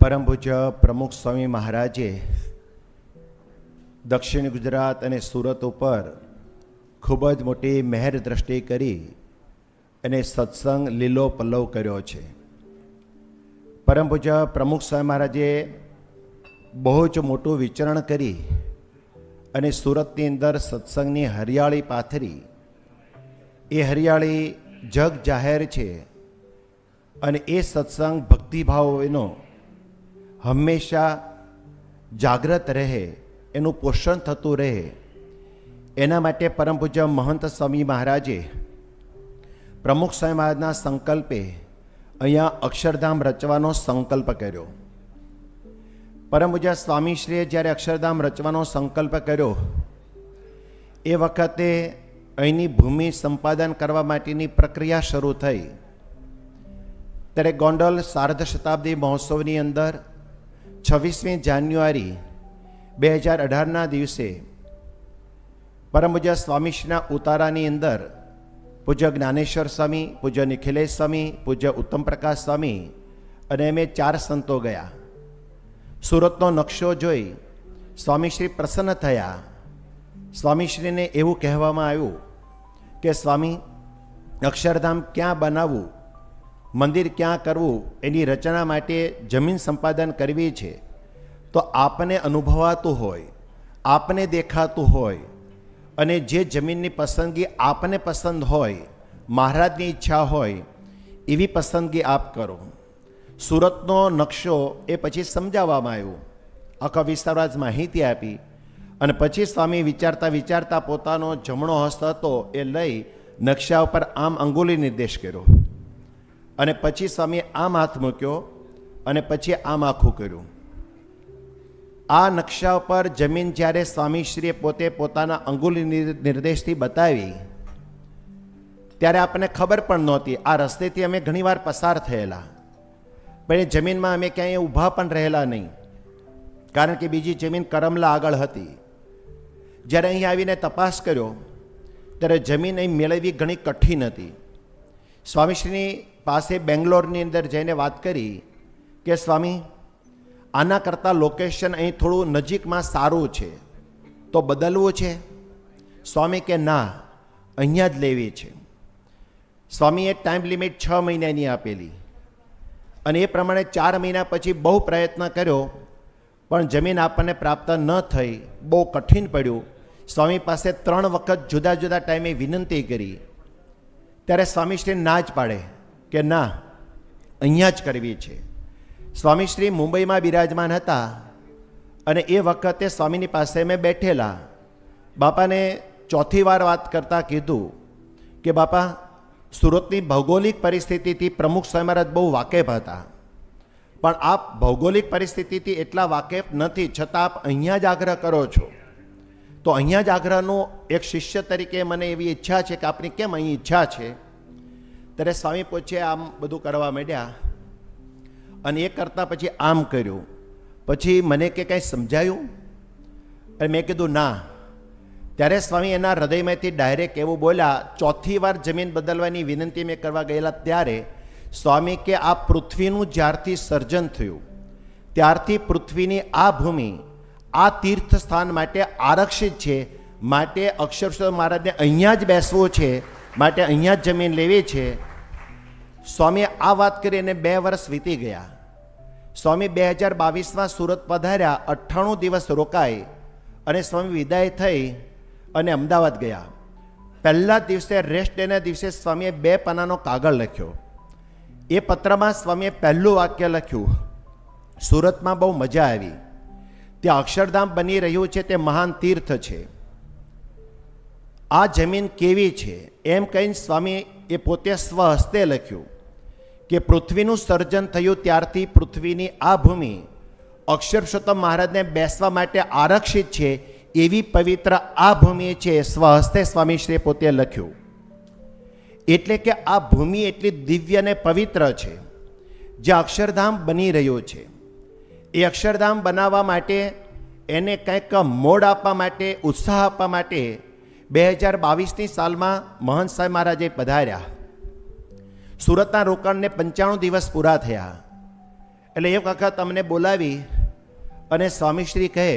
પરમ પૂજ્ય પ્રમુખ સ્વામી મહારાજે દક્ષિણ ગુજરાત અને સુરત ઉપર ખૂબ જ મોટી મહેર દ્રષ્ટિ કરી અને સત્સંગ લીલો પલ્લવ કર્યો છે. પરમ પૂજ્ય પ્રમુખ સ્વામી મહારાજે બહુ જ મોટું વિચરણ કરી અને સુરતની અંદર સત્સંગની હરિયાળી પાથરી. એ હરિયાળી જગ જાહેર છે અને એ સત્સંગ ભક્તિભાવનો હંમેશા જાગ્રત રહે, એનું પોષણ થતું રહે, એના માટે પરમ પૂજ્ય મહંત સ્વામી મહારાજે પ્રમુખ સ્વામી મહારાજના સંકલ્પે અહીંયા અક્ષરધામ રચવાનો સંકલ્પ કર્યો. પરમ પૂજ્ય સ્વામીશ્રીએ જ્યારે અક્ષરધામ રચવાનો સંકલ્પ કર્યો એ વખતે અહીંની ભૂમિ સંપાદન કરવા માટેની પ્રક્રિયા શરૂ થઈ. ત્યારે ગોંડલ શારદ શતાબ્દી મહોત્સવની અંદર 26મી જાન્યુઆરી 2018ના દિવસે પરમ પૂજ્ય સ્વામીશ્રીના ઉતારાની અંદર પૂજ્ય જ્ઞાનેશ્વર સ્વામી, પૂજ્ય નિખિલેશ સ્વામી, પૂજ્ય ઉત્તમ પ્રકાશ સ્વામી અને અમે 4 સંતો ગયા. સુરતનો નકશો જોઈ સ્વામીશ્રી પ્રસન્ન થયા. સ્વામીશ્રીને એવું કહેવામાં આવ્યું કે સ્વામી, અક્ષરધામ ક્યાં બનાવવું, મંદિર ક્યાં કરવું, એની રચના માટે જમીન સંપાદન કરવી છે. તો આપને અનુભવાતું હોય, આપને દેખાતું હોય અને જે જમીનની પસંદગી આપને પસંદ હોય, મહારાજની ઈચ્છા હોય એવી પસંદગી આપ કરો. સુરતનો નકશો એ પછી સમજાવવામાં આવ્યું, આખા વિસ્તારમાં જ માહિતી આપી અને પછી સ્વામી વિચારતા વિચારતા પોતાનો જમણો હસ્ત હતો એ લઈ નકશા ઉપર આમ અંગુલી નિર્દેશ કર્યો અને પછી સ્વામીએ આમ હાથ મૂક્યો અને પછી આમ આખું કર્યું. આ નકશા ઉપર જમીન જ્યારે સ્વામીશ્રીએ પોતે પોતાના અંગુલી નિર્દેશથી બતાવી ત્યારે આપણને ખબર પણ નહોતી. આ રસ્તેથી અમે ઘણીવાર પસાર થયેલા, પણ એ જમીનમાં અમે ક્યાંય ઊભા પણ રહેલા નહીં, કારણ કે બીજી જમીન કરમલા આગળ હતી. જ્યારે અહીં આવીને તપાસ કર્યો ત્યારે જમીન અહીં મેળવવી ઘણી કઠિન હતી. સ્વામીશ્રીની પાસે બેંગ્લોરની અંદર જઈને વાત કરી કે સ્વામી, આના કરતાં લોકેશન અહીં થોડું નજીકમાં સારું છે, તો બદલવું છે? સ્વામી કે ના, અહીંયા જ લેવી છે. સ્વામીએ ટાઈમ લિમિટ 6 મહિનાની આપેલી અને એ પ્રમાણે 4 મહિના પછી બહુ પ્રયત્ન કર્યો પણ જમીન આપણને પ્રાપ્ત ન થઈ, બહુ કઠિન પડ્યું. સ્વામી પાસે 3 વખત જુદા જુદા ટાઈમે વિનંતી કરી ત્યારે સ્વામીશ્રી ના જ પાડે કે ના, અહીંયા જ કરવી છે. સ્વામીશ્રી મુંબઈમાં બિરાજમાન હતા અને એ વખતે સ્વામીની પાસે મેં બેઠેલા. બાપાને ચોથી વાર વાત કરતાં કીધું કે બાપા, સુરતની ભૌગોલિક પરિસ્થિતિથી પ્રમુખ સ્વામી મહારાજ બહુ વાકેફ હતા, પણ આપ ભૌગોલિક પરિસ્થિતિથી એટલા વાકેફ નથી, છતાં આપ અહીંયા જ આગ્રહ કરો છો. તો અહીંયા જ આગ્રહનું એક શિષ્ય તરીકે મને એવી ઈચ્છા છે કે આપની કેમ અહીં ઈચ્છા છે? ત્યારે સ્વામી પૂછે આમ બધું કરવા માંડ્યા અને એ કરતાં પછી આમ કર્યું. પછી મને કે કંઈ સમજાયું? અને મેં કીધું ના. ત્યારે સ્વામી એના હૃદયમાંથી ડાયરેક્ટ એવું બોલ્યા, ચોથી વાર જમીન બદલવાની વિનંતી મેં કરવા ગયેલા ત્યારે સ્વામી કે આ પૃથ્વીનું જ્યારથી સર્જન થયું ત્યારથી પૃથ્વીની આ ભૂમિ આ તીર્થ સ્થાન માટે આરક્ષિત છે, માટે અક્ષરશઃ મહારાજને અહીંયા જ બેસવું છે, માટે અહીંયા જ જમીન લેવી છે. સ્વામીએ આ વાત કરીને 2 વર્ષ વીતી ગયા. સ્વામી 2022માં સુરત પધાર્યા, 98 દિવસ રોકાઈ અને સ્વામી વિદાય થઈ અને અમદાવાદ ગયા. પહેલા દિવસે રેસ્ટ ડેના દિવસે સ્વામીએ 2 પાનાનો કાગળ લખ્યો. એ પત્રમાં સ્વામીએ પહેલું વાક્ય લખ્યું, સુરતમાં બહુ મજા આવી, ત્યાં અક્ષરધામ બની રહ્યું છે, તે મહાન તીર્થ છે. આ જમીન કેવી છે એમ કહીને સ્વામી એ પોતે સ્વહસ્તે લખ્યું કે પૃથ્વીનું સર્જન થયું ત્યારથી પૃથ્વીની આ ભૂમિ અક્ષરશોત્તમ મહારાજને બેસવા માટે આરક્ષિત છે, એવી પવિત્ર આ ભૂમિ છે. સ્વહસ્તે સ્વામીશ્રીએ પોતે લખ્યું. એટલે કે આ ભૂમિ એટલી દિવ્ય અને પવિત્ર છે જે અક્ષરધામ બની રહ્યું છે. એ અક્ષરધામ બનાવવા માટે, એને કંઈક મોડ આપવા માટે, ઉત્સાહ આપવા માટે 2022ની સાલમાં મહંત સાહેબ મહારાજે પધાર્યા. સુરતના રોકાણને 95 દિવસ પૂરા થયા એટલે એક વખત અમને બોલાવી અને સ્વામીશ્રી કહે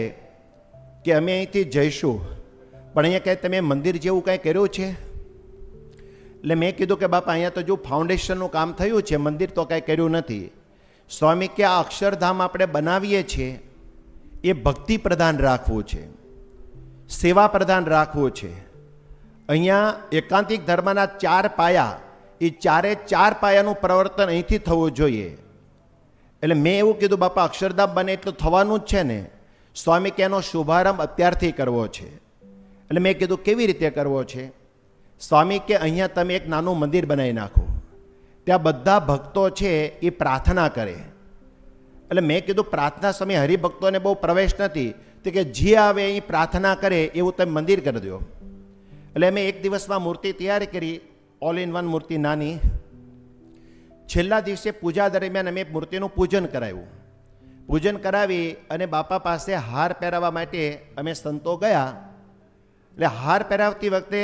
કે અમે અહીંથી જઈશું, પણ અહીંયા કંઈ તમે મંદિર જેવું કાંઈ કર્યું છે? એટલે મેં કીધું કે બાપા અહીંયા તો જો ફાઉન્ડેશનનું કામ થયું છે, મંદિર તો કાંઈ કર્યું નથી. સ્વામી કે આ અક્ષરધામ આપણે બનાવીએ છીએ એ ભક્તિ પ્રધાન રાખવું છે, સેવા પ્રધાન રાખવું છે. અહીંયા એકાંતિક ધર્મના 4 પાયા, એ 4 પાયાનું પ્રવર્તન અહીંથી થવું જોઈએ. એટલે મેં એવું કીધું બાપા અક્ષરધામ બને એટલું થવાનું જ છે ને. સ્વામી કે એનો શુભારંભ અત્યારથી કરવો છે. એટલે મેં કીધું કેવી રીતે કરવો છે? સ્વામી કે અહીંયા તમે એક નાનું મંદિર બનાવી નાખો, ત્યાં બધા ભક્તો છે એ પ્રાર્થના કરે. એટલે મેં કીધું પ્રાર્થના સમયે હરિભક્તોને બહુ પ્રવેશ નથી, તો કે જે આવે અહીં પ્રાર્થના કરે એવું તમે મંદિર કરી દો. એટલે અમે એક દિવસમાં મૂર્તિ તૈયાર કરી, ઓલ ઇન વન મૂર્તિ નાની. છેલ્લા દિવસે પૂજા દરમિયાન અમે મૂર્તિનું પૂજન કરાવ્યું. પૂજન કરાવી અને બાપા પાસે હાર પહેરાવવા માટે અમે સંતો ગયા. એટલે હાર પહેરાવતી વખતે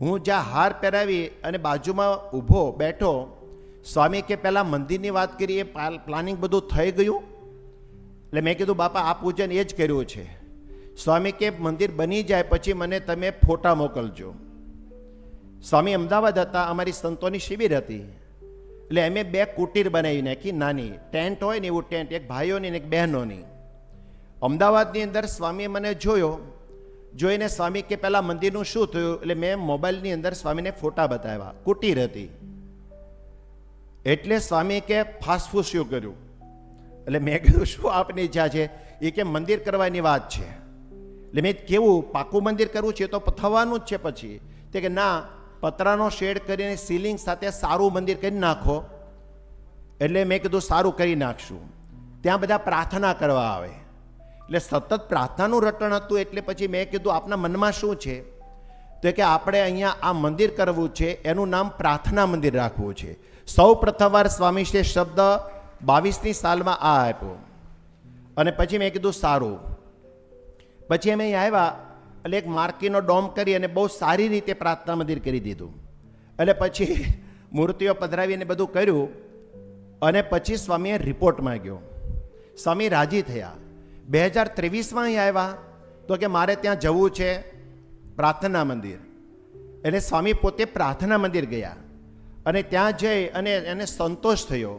હું જ્યાં હાર પહેરાવી અને બાજુમાં ઊભો બેઠો, સ્વામી કે પહેલાં મંદિરની વાત કરી, એ પ્લાનિંગ બધું થઈ ગયું? એટલે મેં કીધું બાપા આ પૂજન એ જ કર્યું છે. સ્વામી કે મંદિર બની જાય પછી મને તમે ફોટા મોકલજો. સ્વામી અમદાવાદ હતા, અમારી સંતોની શિબિર હતી, એટલે અમે 2 કુટીર બનાવી નાખી, નાની ટેન્ટ હોય ને એવું ટેન્ટ, એક ભાઈઓની ને એક બહેનોની. અમદાવાદની અંદર સ્વામીએ મને જોયો, જોઈને સ્વામી કે પહેલાં મંદિરનું શું થયું? એટલે મેં મોબાઈલની અંદર સ્વામીને ફોટા બતાવ્યા, કુટીર હતી. એટલે સ્વામી કે ફાસફૂસ્યું કર્યું. એટલે મેં કીધું શું આપની ઈચ્છા છે? એ કે મંદિર કરવાની વાત છે. એટલે મેં કેવું પાકું મંદિર કરવું છે? તો થવાનું જ છે. પછી તે કે ના, પતરાનો શેડ કરીને સીલિંગ સાથે સારું મંદિર કરી નાખો. એટલે મેં કીધું સારું કરી નાખશું. ત્યાં બધા પ્રાર્થના કરવા આવે, એટલે સતત પ્રાર્થનાનું રટણ હતું. એટલે પછી મેં કીધું આપના મનમાં શું છે? તો કે આપણે અહીંયા આ મંદિર કરવું છે, એનું નામ પ્રાર્થના મંદિર રાખવું છે. સૌ પ્રથમવાર સ્વામીશ્રી શબ્દ 22ની સાલમાં આ આપ્યો. અને પછી મેં કીધું સારું. પછી અમે અહીં આવ્યા, એટલે એક માર્કીનો ડોમ કરી અને બહુ સારી રીતે પ્રાર્થના મંદિર કરી દીધું. એટલે પછી મૂર્તિઓ પધરાવીને બધું કર્યું. અને પછી સ્વામીએ રિપોર્ટ માંગ્યો. સ્વામી રાજી થયા. 2023માં અહીં આવ્યા તો કે મારે ત્યાં જવું છે પ્રાર્થના મંદિર. એટલે સ્વામી પોતે પ્રાર્થના મંદિર ગયા અને ત્યાં જઈ અને એને સંતોષ થયો,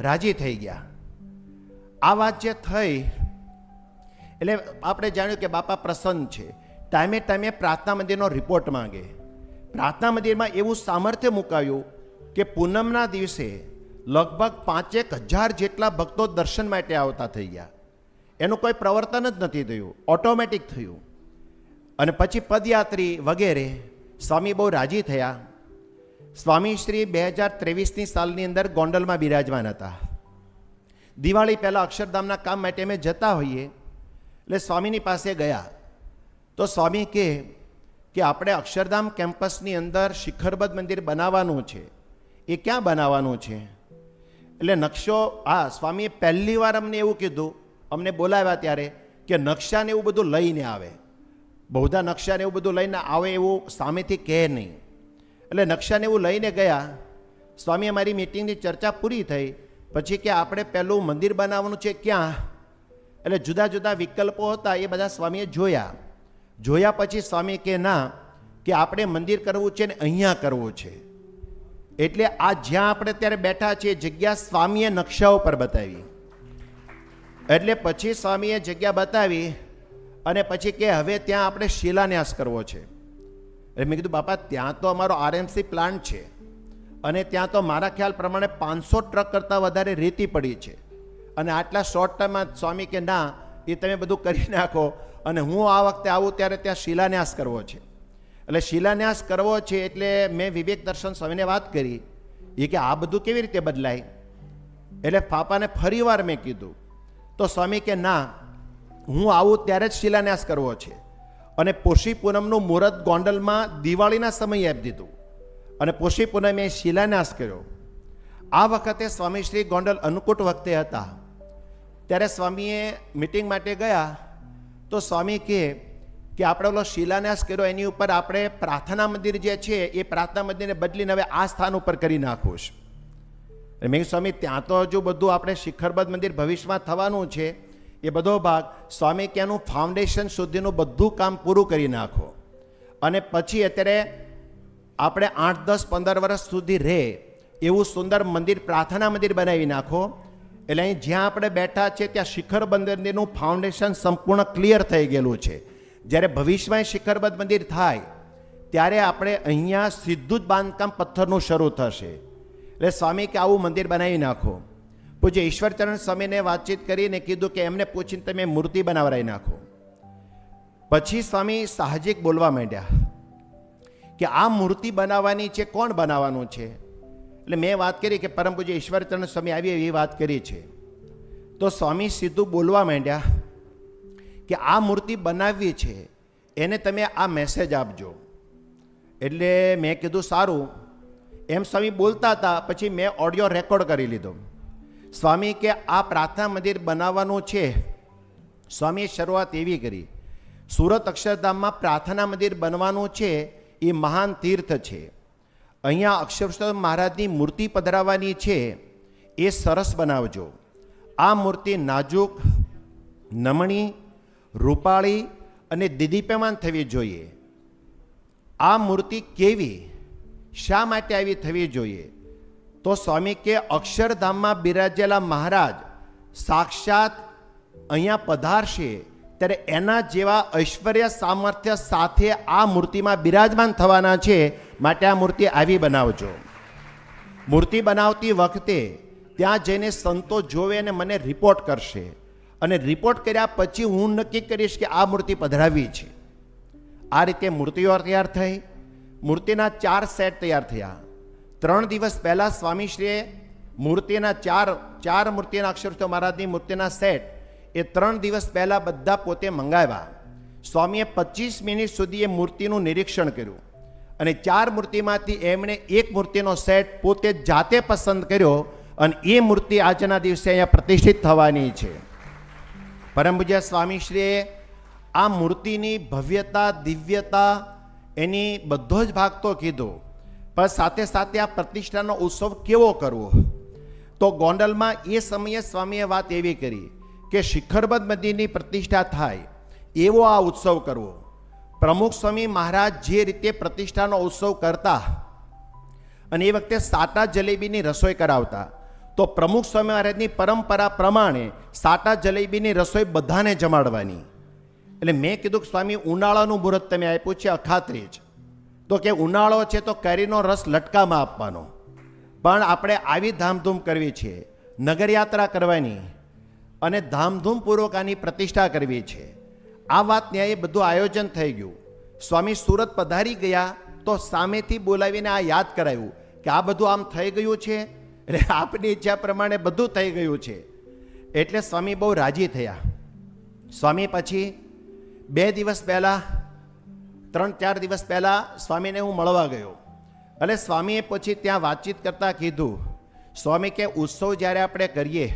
રાજી થઈ ગયા. આ વાત જે થઈ એટલે આપણે જાણ્યું કે બાપા પ્રસન્ન છે. ટાઈમે ટાઈમે પ્રાર્થના મંદિરનો રિપોર્ટ માંગે. પ્રાર્થના મંદિરમાં એવું સામર્થ્ય મુકાયું કે પૂનમના દિવસે લગભગ 5,000 જેટલા ભક્તો દર્શન માટે આવતા થઈ ગયા. એનું કોઈ પ્રવર્તન જ નથી થયું, ઓટોમેટિક થયું. અને પછી પદયાત્રી વગેરે. સ્વામી બહુ રાજી થયા. સ્વામી શ્રી 2023ની સાલની અંદર ગોંડલમાં બિરાજમાન હતા. દિવાળી પહેલાં અક્ષરધામના કામ માટે અમે જતા હોઈએ, એટલે સ્વામીની પાસે ગયા. તો સ્વામી કહે કે આપણે અક્ષરધામ કેમ્પસની અંદર શિખરબદ્ધ મંદિર બનાવવાનું છે. એ ક્યાં બનાવવાનું છે? એટલે નકશો, હા, સ્વામીએ પહેલી વાર અમને એવું કીધું, અમને બોલાવ્યા ત્યારે, કે નકશાને એવું બધું લઈને આવે. બહુધા નકશાને એવું બધું લઈને આવે એવું સામેથી કહે નહીં. એટલે નકશાને એવું લઈને ગયા. સ્વામી અમારી મિટિંગની ચર્ચા પૂરી થઈ પછી કે આપણે પહેલું મંદિર બનાવવાનું છે ક્યાં? એટલે જુદા જુદા વિકલ્પો હતા, એ બધા સ્વામીએ જોયા. જોયા પછી સ્વામી કે ના, કે આપણે મંદિર કરવું છે ને અહીંયા કરવું છે. એટલે આ જ્યાં આપણે અત્યારે બેઠા છીએ જગ્યા સ્વામીએ નકશા ઉપર બતાવી. એટલે પછી સ્વામીએ જગ્યા બતાવી અને પછી કે હવે ત્યાં આપણે શિલાન્યાસ કરવો છે. એટલે મેં કીધું બાપા ત્યાં તો અમારો આરએમસી પ્લાન્ટ છે અને ત્યાં તો મારા ખ્યાલ પ્રમાણે 500 ટ્રક કરતાં વધારે રેતી પડી છે અને આટલા શોર્ટ ટાઈમમાં સ્વામી કે ના, એ તમે બધું કરી નાખો અને હું આ વખતે આવું ત્યારે ત્યાં શિલાન્યાસ કરવો છે. એટલે શિલાન્યાસ કરવો છે. એટલે મેં વિવેક દર્શન સ્વામીને વાત કરી. એ કે આ બધું કેવી રીતે બદલાય? એટલે પાપાને ફરીવાર મેં કીધું તો સ્વામી કે ના, હું આવું ત્યારે જ શિલાન્યાસ કરવો છે. અને પોષી પૂનમનું મુહૂર્ત ગોંડલમાં દિવાળીના સમયે આપી દીધું અને પોષી પૂનમે શિલાન્યાસ કર્યો. આ વખતે સ્વામીશ્રી ગોંડલ અન્નકૂટ વખતે હતા ત્યારે સ્વામીએ મિટિંગ માટે ગયા. તો સ્વામી કહે કે આપણે ઓલો શિલાન્યાસ કર્યો એની ઉપર આપણે પ્રાર્થના મંદિર જે છે એ પ્રાર્થના મંદિરને બદલીને હવે આ સ્થાન ઉપર કરી નાખવું છે. મેં સ્વામી ત્યાં તો હજુ બધું આપણે શિખરબદ્ધ મંદિર ભવિષ્યમાં થવાનું છે, એ બધો ભાગ સ્વામી ક્યાંનું ફાઉન્ડેશન સુધીનું બધું કામ પૂરું કરી નાખો અને પછી અત્યારે આપણે 8, 10, 15 વર્ષ સુધી રહે એવું સુંદર મંદિર, પ્રાર્થના મંદિર બનાવી નાખો. એટલે અહીં જ્યાં આપણે બેઠા છે ત્યાં શિખરબદ્ધ મંદિરનું ફાઉન્ડેશન સંપૂર્ણ ક્લિયર થઈ ગયેલું છે. જ્યારે ભવિષ્યમાં શિખરબદ્ધ મંદિર થાય ત્યારે આપણે અહીંયા સીધું જ બાંધકામ પથ્થરનું શરૂ થશે. એટલે સ્વામી કે આવું મંદિર બનાવી નાખો. પૂજ્ય ઈશ્વરચરણ સ્વામીને વાતચીત કરીને કીધું કે એમને પૂછીને તમે મૂર્તિ બનાવરાઈ નાખો. પછી સ્વામી સાહજિક બોલવા માંડ્યા કે આ મૂર્તિ બનાવવાની છે, કોણ બનાવવાનું છે? એટલે મેં વાત કરી કે પરમ પૂજ્ય ઈશ્વરચરણ સ્વામી આવી એવી વાત કરી છે. તો સ્વામી સીધું બોલવા માંડ્યા કે આ મૂર્તિ બનાવવી છે, એને તમે આ મેસેજ આપજો. એટલે મેં કીધું સારું. એમ સ્વામી બોલતા હતા, પછી મેં ઓડિયો રેકોર્ડ કરી લીધો. સ્વામી કે આ પ્રાર્થના મંદિર બનાવવાનું છે. સ્વામીએ શરૂઆત એવી કરી, સુરત અક્ષરધામમાં પ્રાર્થના મંદિર બનવાનું છે, એ મહાન તીર્થ છે. અહીંયા અક્ષરધામ મહારાજની મૂર્તિ પધરાવવાની છે, એ સરસ બનાવજો. આ મૂર્તિ નાજુક, નમણી, રૂપાળી અને દીદીપ્યમાન થવી જોઈએ. આ મૂર્તિ કેવી, શા માટે આવી થવી જોઈએ? તો સ્વામી કે અક્ષરધામમાં બિરાજેલા મહારાજ સાક્ષાત અહીંયા પધારશે ત્યારે એના જેવા ઐશ્વર્ય સામર્થ્ય સાથે આ મૂર્તિમાં બિરાજમાન થવાના છે. માટે આ મૂર્તિ આવી બનાવજો. મૂર્તિ બનાવતી વખતે ત્યાં જઈને સંતો જોવે અને મને રિપોર્ટ કરશે, અને રિપોર્ટ કર્યા પછી હું નક્કી કરીશ કે આ મૂર્તિ પધરાવી છે. આ રીતે મૂર્તિઓ તૈયાર થઈ. મૂર્તિના 4 સેટ તૈયાર થયા. 3 દિવસ પહેલાં સ્વામીશ્રીએ મૂર્તિના ચાર મૂર્તિના અક્ષરધામ મહારાજની મૂર્તિના સેટ એ 3 દિવસ પહેલાં બધા પોતે મંગાવ્યા. સ્વામીએ 25 મિનિટ સુધી એ મૂર્તિનું નિરીક્ષણ કર્યું અને 4 મૂર્તિમાંથી એમણે એક મૂર્તિનો સેટ પોતે જાતે પસંદ કર્યો અને એ મૂર્તિ આજના દિવસે અહીંયા પ્રતિષ્ઠિત થવાની છે. પરમ પૂજ્ય સ્વામીશ્રીએ આ મૂર્તિની ભવ્યતા, દિવ્યતા, એની બધો જ ભાગ તો કીધો, પણ સાથે સાથે આ પ્રતિષ્ઠાનો ઉત્સવ કેવો કરવો. તો ગોંડલમાં એ સમયે સ્વામીએ વાત એવી કરી કે શિખરબદ્ધ મંદિરની પ્રતિષ્ઠા થાય એવો આ ઉત્સવ કરવો. પ્રમુખ સ્વામી મહારાજ જે રીતે પ્રતિષ્ઠાનો ઉત્સવ કરતા અને એ વખતે સાટા જલેબીની રસોઈ કરાવતા, તો પ્રમુખ સ્વામી મહારાજની પરંપરા પ્રમાણે સાટા જલેબીની રસોઈ બધાને જમાડવાની. એટલે મેં કીધું કે સ્વામી ઉનાળાનું મુહૂર્ત તમે આપ્યું છે અખાત્રીજ, તો કે ઉનાળો છે તો કેરીનો રસ લટકામાં આપવાનો, પણ આપણે આવી ધામધૂમ કરવી છે, નગરયાત્રા કરવાની અને ધામધૂમપૂર્વક આની પ્રતિષ્ઠા કરવી છે. આ વાત ત્યાં એ બધું આયોજન થઈ ગયું. સ્વામી સુરત પધારી ગયા તો સામેથી બોલાવીને આ યાદ કરાવ્યું કે આ બધું આમ થઈ ગયું છે, એટલે આપની ઈચ્છા પ્રમાણે બધું થઈ ગયું છે. એટલે સ્વામી બહુ રાજી થયા. સ્વામી પછી 2 દિવસ પહેલાં, 3-4 દિવસ પહેલાં સ્વામીને હું મળવા ગયો. એટલે સ્વામીએ પછી ત્યાં વાતચીત કરતાં કીધું, સ્વામી કે ઉત્સવ જ્યારે આપણે કરીએ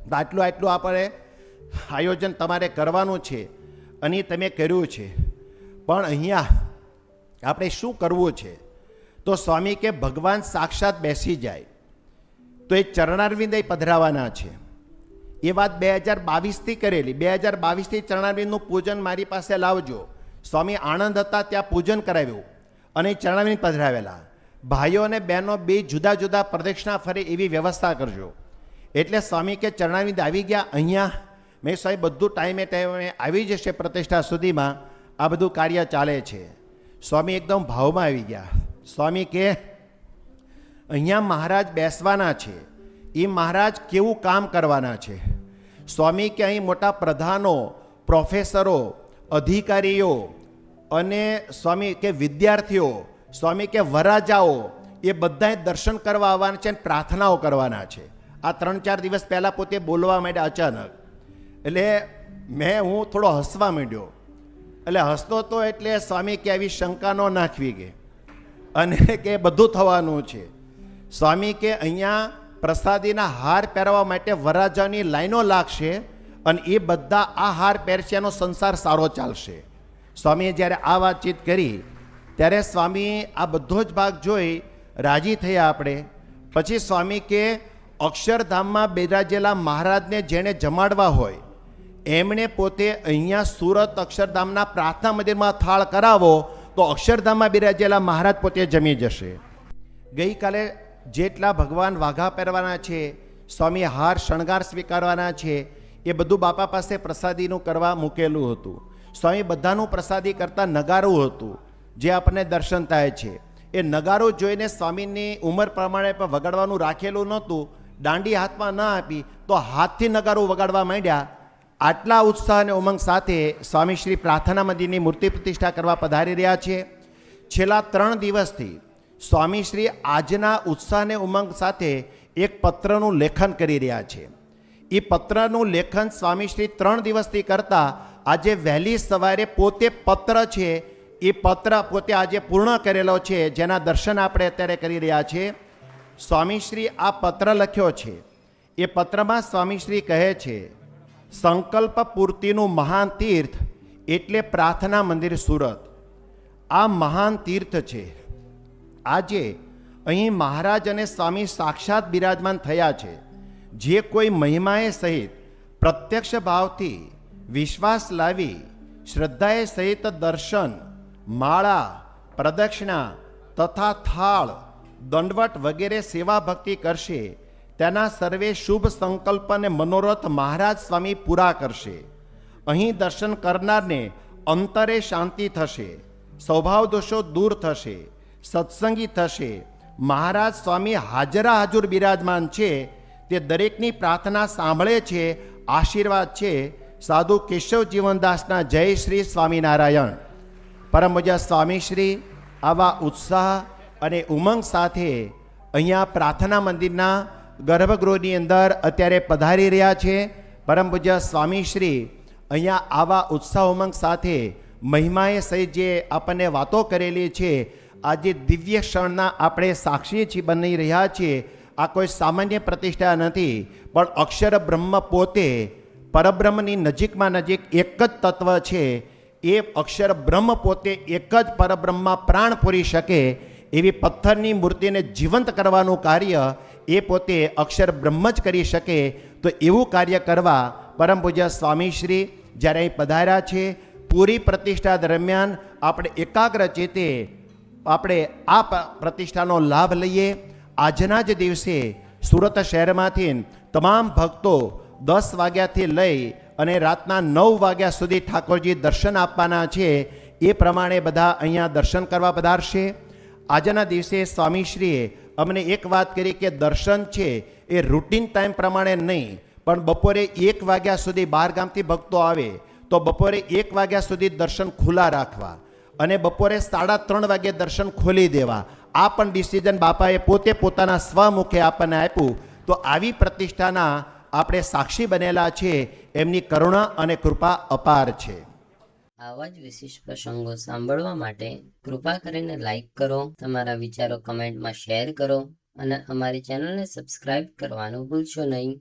તો આટલું આપણે આયોજન તમારે કરવાનું છે અને તમે કર્યું છે, પણ અહીંયા આપણે શું કરવું છે? તો સ્વામી કે ભગવાન સાક્ષાત બેસી જાય તો એ ચરણારવિંદ પધરાવાના છે. એ વાત 2022થી કરેલી. 2022થી ચરણારવિંદનું પૂજન મારી પાસે લાવજો. સ્વામી આણંદ હતા, ત્યાં પૂજન કરાવ્યું અને ચરણારવિંદ પધરાવેલા. ભાઈઓ અને બહેનો 2 જુદા જુદા પ્રદક્ષિણા ફરે એવી વ્યવસ્થા કરજો. એટલે સ્વામી કે ચરણારવિંદ આવી ગયા અહીંયા. મેં સ્વામી બધું ટાઈમે આવી જશે, પ્રતિષ્ઠા સુધીમાં આ બધું કાર્ય ચાલે છે. સ્વામી એકદમ ભાવમાં આવી ગયા. સ્વામી કે અહીંયા મહારાજ બેસવાના છે, એ મહારાજ કેવું કામ કરવાના છે. સ્વામી કે અહીં મોટા પ્રધાનો, પ્રોફેસરો, અધિકારીઓ અને સ્વામી કે વિદ્યાર્થીઓ, સ્વામી કે વરરાજાઓ, એ બધાએ દર્શન કરવા આવવાના છે અને પ્રાર્થનાઓ કરવાના છે. આ 3-4 દિવસ પહેલાં પોતે બોલવા માંડ્યા અચાનક. એટલે હું થોડો હસવા માંડ્યો. એટલે હસતો તો એટલે સ્વામી કે આવી શંકા ન નાખવી કે અને કે બધું થવાનું છે. સ્વામી કે અહીંયા પ્રસાદીના હાર પહેરવા માટે વરરાજાની લાઈનો લાગશે અને એ બધા આ હાર પહેરશે, એનો સંસાર સારો ચાલશે. સ્વામીએ જ્યારે આ વાતચીત કરી ત્યારે સ્વામી આ બધો જ ભાગ જોઈ રાજી થયા આપણે. પછી સ્વામી કે અક્ષરધામમાં બિરાજેલા મહારાજને જેણે જમાડવા હોય એમણે પોતે અહીંયા સુરત અક્ષરધામના પ્રાર્થના મંદિરમાં થાળ કરાવો તો અક્ષરધામમાં બિરાજેલા મહારાજ પોતે જમી જશે. ગઈકાલે જેટલા ભગવાન વાઘા પહેરવાના છે, સ્વામી હાર શણગાર સ્વીકારવાના છે, એ બધું બાપા પાસે પ્રસાદીનું કરવા મૂકેલું હતું. સ્વામી બધાનું પ્રસાદી કરતાં નગારું હતું જે આપણને દર્શન થાય છે. એ નગારું જોઈને સ્વામીની ઉંમર પ્રમાણે પણ વગાડવાનું રાખેલું નહોતું. દાંડી હાથમાં ન આપી તો હાથથી નગારું વગાડવા માંડ્યા. આટલા ઉત્સાહ અને ઉમંગ સાથે સ્વામી શ્રી પ્રાર્થના મંદિરની મૂર્તિ પ્રતિષ્ઠા કરવા પધારી રહ્યા છે. છેલ્લા 3 દિવસથી સ્વામી શ્રી આજના ઉત્સાહ અને ઉમંગ સાથે એક પત્રનું લેખન કરી રહ્યા છે. એ પત્રનું લેખન સ્વામી શ્રી 3 દિવસથી કરતા આજે વહેલી સવારે પોતે પત્ર છે એ પત્ર પોતે આજે પૂર્ણ કરેલો છે, જેના દર્શન આપણે અત્યારે કરી રહ્યા છે. સ્વામીશ્રી આ પત્ર લખ્યો છે. એ પત્રમાં સ્વામીશ્રી કહે છે, સંકલ્પ પૂર્તિનું મહાન તીર્થ એટલે પ્રાર્થના મંદિર સુરત. આ મહાન તીર્થ છે. આજે અહીં મહારાજ અને સ્વામી સાક્ષાત બિરાજમાન થયા છે. જે કોઈ મહિમાએ સહિત પ્રત્યક્ષ ભાવથી વિશ્વાસ લાવી શ્રદ્ધાએ સહિત દર્શન, માળા, પ્રદક્ષિણા તથા થાળ, દંડવટ વગેરે સેવા ભક્તિ કરશે તેના સર્વે શુભ સંકલ્પ અને મનોરથ મહારાજ સ્વામી પૂરા કરશે. અહીં દર્શન કરનારને અંતરે શાંતિ થશે, સ્વભાવ દોષો દૂર થશે, સત્સંગી થશે. મહારાજ સ્વામી હાજરા હાજુર બિરાજમાન છે. તે દરેકની પ્રાર્થના સાંભળે છે, આશીર્વાદ છે. સાધુ કેશવ જીવનદાસના જય શ્રી સ્વામિનારાયણ. પરમ પૂજ્ય સ્વામીશ્રી આવા ઉત્સાહ અને ઉમંગ સાથે અહીંયા પ્રાર્થના મંદિરના ગર્ભગૃહની અંદર અત્યારે પધારી રહ્યા છે. પરમ પૂજ્ય સ્વામીશ્રી અહીંયા આવા ઉત્સાહ ઉમંગ સાથે મહિમાએ સહિત જે આપણને વાતો કરેલી છે, આજે દિવ્ય ક્ષણના આપણે સાક્ષી છીએ, બની રહ્યા છીએ. આ કોઈ સામાન્ય પ્રતિષ્ઠા નથી, પણ અક્ષર બ્રહ્મ પોતે પરબ્રહ્મની નજીકમાં નજીક એક જ તત્વ છે. એ અક્ષર બ્રહ્મ પોતે એક જ પરબ્રહ્મમાં પ્રાણ પૂરી શકે એવી પથ્થરની મૂર્તિને જીવંત કરવાનું કાર્ય એ પોતે અક્ષર બ્રહ્મ જ કરી શકે. તો એવું કાર્ય કરવા પરમ પૂજ્ય સ્વામીશ્રી જ્યારે અહીં પધાર્યા છે, પૂરી પ્રતિષ્ઠા દરમિયાન આપણે એકાગ્ર ચેતે આપણે આ પ્રતિષ્ઠાનો લાભ લઈએ. આજના જ દિવસે સુરત શહેરમાંથી તમામ ભક્તો 10 વાગ્યાથી લઈ અને રાતના 9 વાગ્યા સુધી ઠાકોરજી દર્શન આપવાના છે. એ પ્રમાણે બધા અહીંયા દર્શન કરવા પધારશે. આજના દિવસે સ્વામીશ્રીએ અમને એક વાત કરી કે દર્શન છે એ રૂટીન ટાઈમ પ્રમાણે નહીં, પણ બપોરે 1 વાગ્યા સુધી બહાર ગામથી ભક્તો આવે તો બપોરે 1 વાગ્યા સુધી દર્શન ખુલ્લા રાખવા અને બપોરે 3:30 વાગે દર્શન ખોલી દેવા. આ પણ ડિસિઝન બાપાએ પોતે પોતાના સ્વમુખે આપણને આપ્યું. તો આવી પ્રતિષ્ઠાના આપણે સાક્ષી બનેલા છે. એમની કરુણા અને કૃપા અપાર છે. આવા જ વિશિષ્ટ પ્રસંગો સાંભળવા માટે કૃપા કરીને લાઈક કરો, તમારા વિચારો કમેન્ટમાં શેર કરો અને અમારી ચેનલને સબસ્ક્રાઇબ કરવાનું ભૂલશો નહીં.